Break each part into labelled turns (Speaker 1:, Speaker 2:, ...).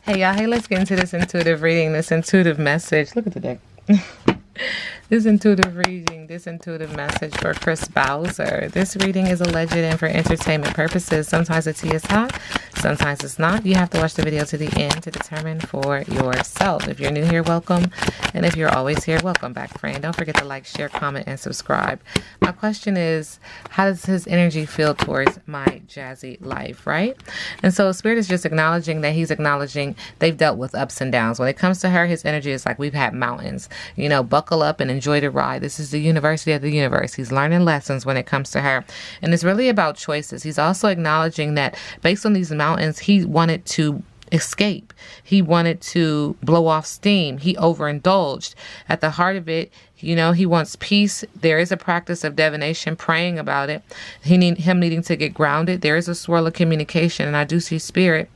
Speaker 1: Hey y'all, hey, let's get into this intuitive reading, this intuitive message. Look at the deck. This intuitive reading, this intuitive message for Chris Bowser. This reading is alleged and for entertainment purposes. Sometimes the tea is hot, sometimes it's not. You have to watch the video to the end to determine for yourself. If you're new here, welcome. And if you're always here, welcome back, friend. Don't forget to like, share, comment, and subscribe. My question is, how does his energy feel towards my Jazzy life, right? And so Spirit is just acknowledging that he's acknowledging they've dealt with ups and downs. When it comes to her, his energy is like we've had mountains. You know, buckle up and enjoy the ride. This is the university of the universe. He's learning lessons when it comes to her. And it's really about choices. He's also acknowledging that based on these mountains, he wanted to escape. He wanted to blow off steam. He overindulged. At the heart of it, you know, he wants peace. There is a practice of divination, praying about it. Him needing to get grounded. There is a swirl of communication. And I do see Spirit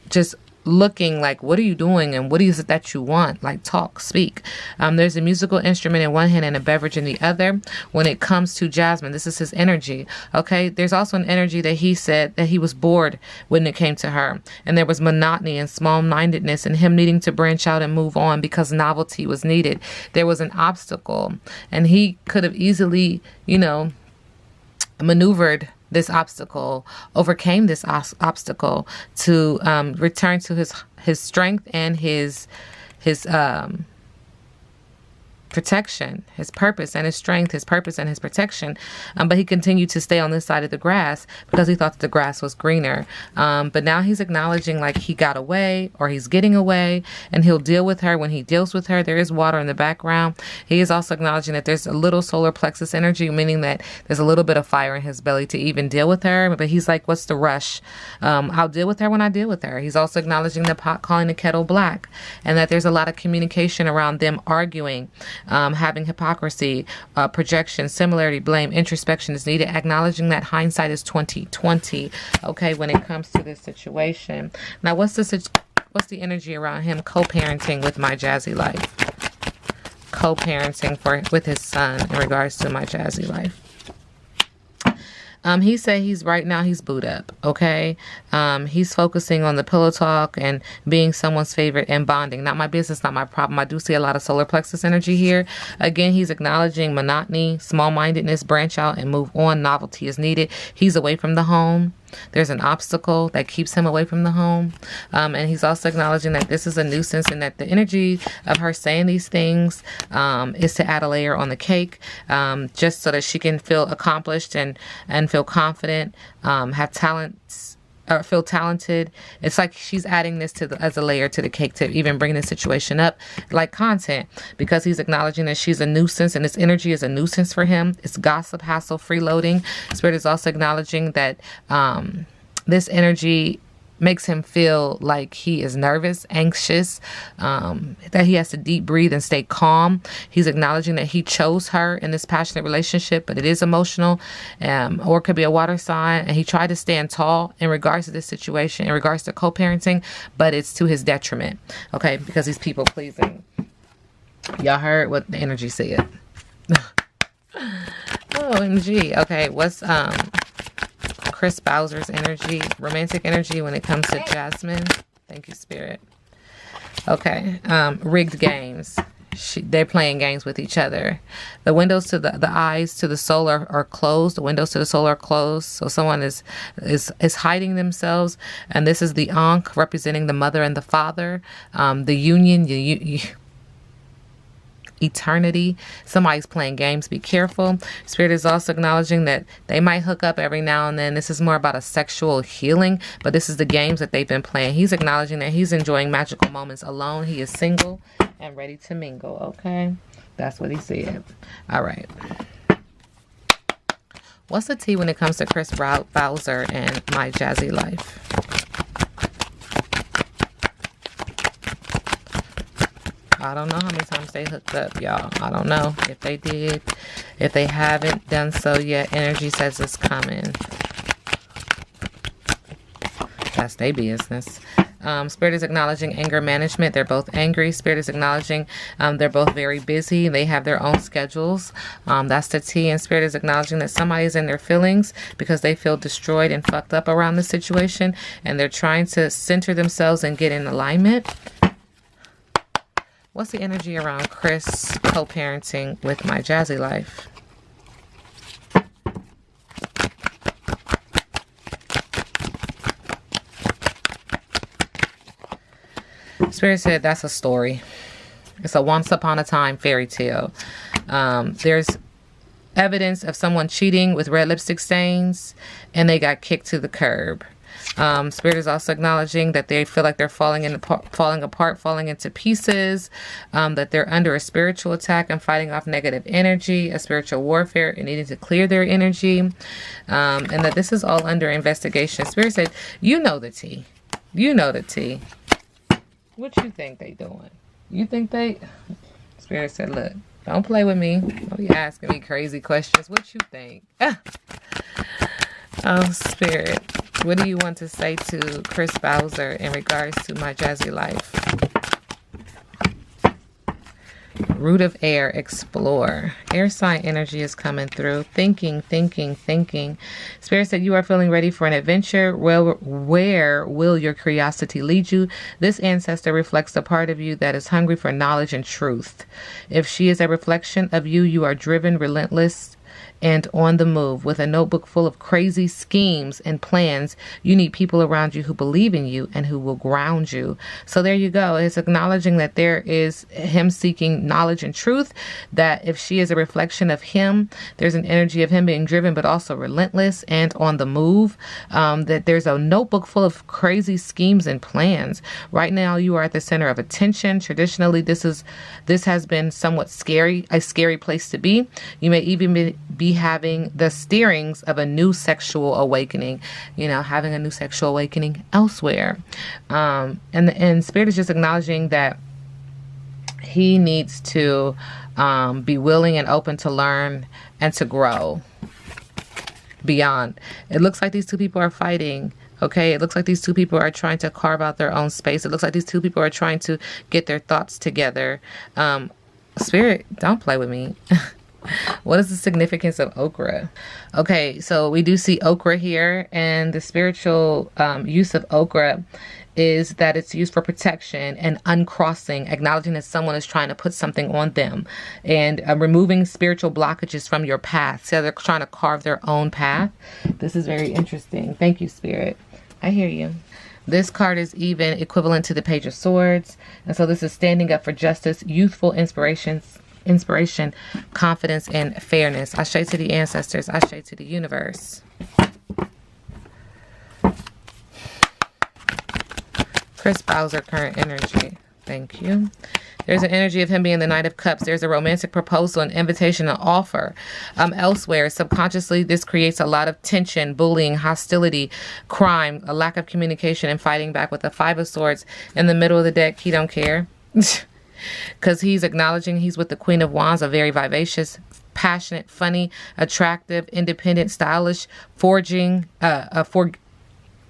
Speaker 1: just looking like, what are you doing and what is it that you want? Like, talk, speak. There's a musical instrument in one hand and a beverage in the other. When it comes to Jasmine, this is his energy. Okay, there's also an energy that he said that he was bored when it came to her, and there was monotony and small-mindedness and him needing to branch out and move on because novelty was needed. There was an obstacle, and he could have easily, you know, maneuvered this obstacle, overcame this obstacle to return to his strength and his protection, his purpose and his strength, his purpose and his protection. But he continued to stay on this side of the grass because he thought that the grass was greener. But now he's acknowledging like he got away or he's getting away, and he'll deal with her. When he deals with her, there is water in the background. He is also acknowledging that there's a little solar plexus energy, meaning that there's a little bit of fire in his belly to even deal with her. But he's like, what's the rush? I'll deal with her when I deal with her. He's also acknowledging the pot calling the kettle black, and that there's a lot of communication around them arguing. Having hypocrisy, projection, similarity, blame, introspection is needed. Acknowledging that hindsight is 20/20. Okay, when it comes to this situation. Now, what's the energy around him co-parenting with my Jazzy life? Co-parenting with his son in regards to my Jazzy life. He said he's right now he's booed up. Okay. He's focusing on the pillow talk and being someone's favorite and bonding. Not my business, not my problem. I do see a lot of solar plexus energy here. Again, he's acknowledging monotony, small-mindedness, branch out and move on. Novelty is needed. He's away from the home. There's an obstacle that keeps him away from the home. And he's also acknowledging that this is a nuisance and that the energy of her saying these things is to add a layer on the cake, just so that she can feel accomplished and feel confident, have talents, or feel talented. It's like she's adding this as a layer to the cake to even bring this situation up like content, because he's acknowledging that she's a nuisance and this energy is a nuisance for him. It's gossip, hassle, freeloading. Spirit is also acknowledging that this energy makes him feel like he is nervous, anxious, that he has to deep breathe and stay calm. He's acknowledging that he chose her in this passionate relationship, but it is emotional, or it could be a water sign, and he tried to stand tall in regards to this situation, in regards to co-parenting, but it's to his detriment, okay, because he's people pleasing. Y'all heard what the energy said. OMG. Okay, what's Chris Bowser's energy, romantic energy when it comes to Jasmine? Thank you, Spirit. Okay, rigged games. They're playing games with each other. The windows to the eyes to the soul are closed. The windows to the soul are closed. So someone is hiding themselves. And this is the Ankh representing the mother and the father. The union, eternity. Somebody's playing games. Be careful. Spirit is also acknowledging that they might hook up every now and then. This is more about a sexual healing, but this is the games that they've been playing. He's acknowledging that he's enjoying magical moments alone. He is single and ready to mingle. Okay, that's what he said. All right, what's the tea when it comes to Chris Bowser and my Jazzy life? I don't know how many times they hooked up, y'all. I don't know if they did. If they haven't done so yet, energy says it's coming. That's their business. Spirit is acknowledging anger management. They're both angry. Spirit is acknowledging they're both very busy. They have their own schedules. That's the T. And Spirit is acknowledging that somebody's in their feelings because they feel destroyed and fucked up around the situation. And they're trying to center themselves and get in alignment. What's the energy around Chris co-parenting with My Jazzy Life? Spirit said that's a story. It's a once upon a time fairy tale. There's evidence of someone cheating with red lipstick stains and they got kicked to the curb. Spirit is also acknowledging that they feel like they're falling apart, falling into pieces, that they're under a spiritual attack and fighting off negative energy, a spiritual warfare, and needing to clear their energy, and that this is all under investigation. Spirit said, you know the tea. You know the tea. What you think they doing? You think they... Spirit said, look, don't play with me. Don't be asking me crazy questions. What you think? Oh, Spirit. What do you want to say to Chris Bowser in regards to My Jazzy Life? Root of air, explore. Air sign energy is coming through. Thinking. Spirit said you are feeling ready for an adventure. Well, where will your curiosity lead you? This ancestor reflects the part of you that is hungry for knowledge and truth. If she is a reflection of you, you are driven, relentless, and on the move. With a notebook full of crazy schemes and plans, you need people around you who believe in you and who will ground you. So there you go. It's acknowledging that there is him seeking knowledge and truth, that if she is a reflection of him, there's an energy of him being driven but also relentless and on the move, that there's a notebook full of crazy schemes and plans. Right now you are at the center of attention. Traditionally this has been somewhat scary, a scary place to be. You may even be having the steerings of a new sexual awakening, having a new sexual awakening elsewhere. And Spirit is just acknowledging that he needs to be willing and open to learn and to grow beyond. It looks like these two people are fighting. Okay, it looks like these two people are trying to carve out their own space. It looks like these two people are trying to get their thoughts together. Spirit, don't play with me. What is the significance of okra? Okay, so we do see okra here, and the spiritual use of okra is that it's used for protection and uncrossing, acknowledging that someone is trying to put something on them, and removing spiritual blockages from your path. So they're trying to carve their own path. This is very interesting. Thank you, Spirit. I hear you. This card is even equivalent to the Page of Swords. And so this is standing up for justice, youthful inspiration, confidence, and fairness. Ashe to the ancestors. Ashe to the universe. Chris Bowser, current energy. Thank you. There's an energy of him being the Knight of Cups. There's a romantic proposal, an invitation, an offer. Elsewhere, subconsciously, this creates a lot of tension, bullying, hostility, crime, a lack of communication, and fighting back. With the Five of Swords in the middle of the deck, he don't care. Because he's acknowledging he's with the Queen of Wands, a very vivacious, passionate, funny, attractive, independent, stylish,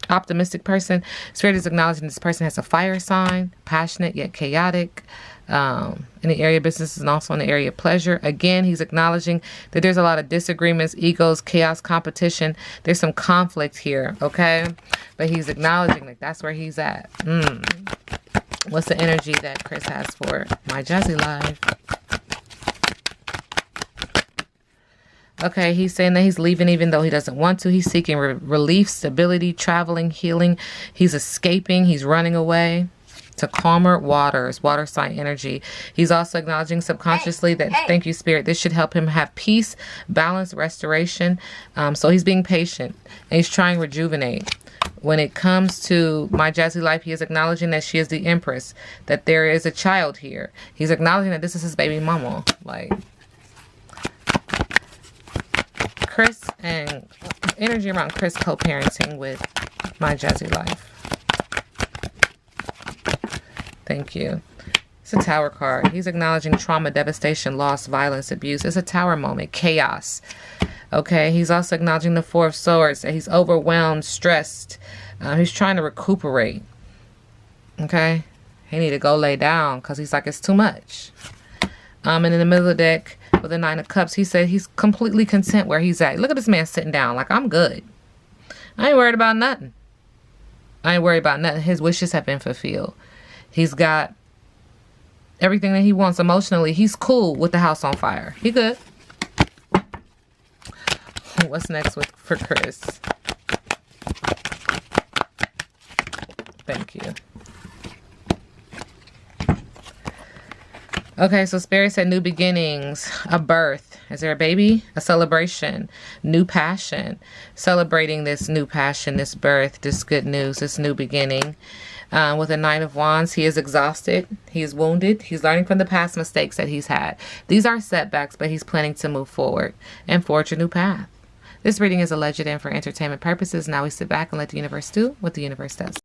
Speaker 1: optimistic person. Spirit is acknowledging this person has a fire sign, passionate yet chaotic, in the area of business and also in the area of pleasure. Again, he's acknowledging that there's a lot of disagreements, egos, chaos, competition. There's some conflict here, okay? But he's acknowledging that that's where he's at. What's the energy that Chris has for My Jazzy Life? Okay, he's saying that he's leaving even though he doesn't want to. He's seeking relief, stability, traveling, healing. He's escaping. He's running away to calmer waters, water sign energy. He's also acknowledging subconsciously that, thank you, Spirit, this should help him have peace, balance, restoration. So he's being patient and he's trying to rejuvenate. When it comes to My Jazzy Life, he is acknowledging that she is the Empress, that there is a child here. He's acknowledging that this is his baby mama. Like, Chris and energy around Chris co-parenting with My Jazzy Life. Thank you. It's a Tower card. He's acknowledging trauma, devastation, loss, violence, abuse. It's a Tower moment. Chaos. Okay. He's also acknowledging the Four of Swords. That he's overwhelmed, stressed. He's trying to recuperate. Okay? He need to go lay down because he's like, it's too much. And in the middle of the deck with the 9 of Cups, he said he's completely content where he's at. Look at this man sitting down like, I'm good. I ain't worried about nothing. I ain't worried about nothing. His wishes have been fulfilled. He's got everything that he wants emotionally. He's cool with the house on fire. He good. What's next for Chris? Thank you. Okay, so Spirit said new beginnings, a birth. Is there a baby? A celebration, new passion. Celebrating this new passion, this birth, this good news, this new beginning. With the 9 of Wands, he is exhausted. He is wounded. He's learning from the past mistakes that he's had. These are setbacks, but he's planning to move forward and forge a new path. This reading is alleged and for entertainment purposes. Now we sit back and let the universe do what the universe does.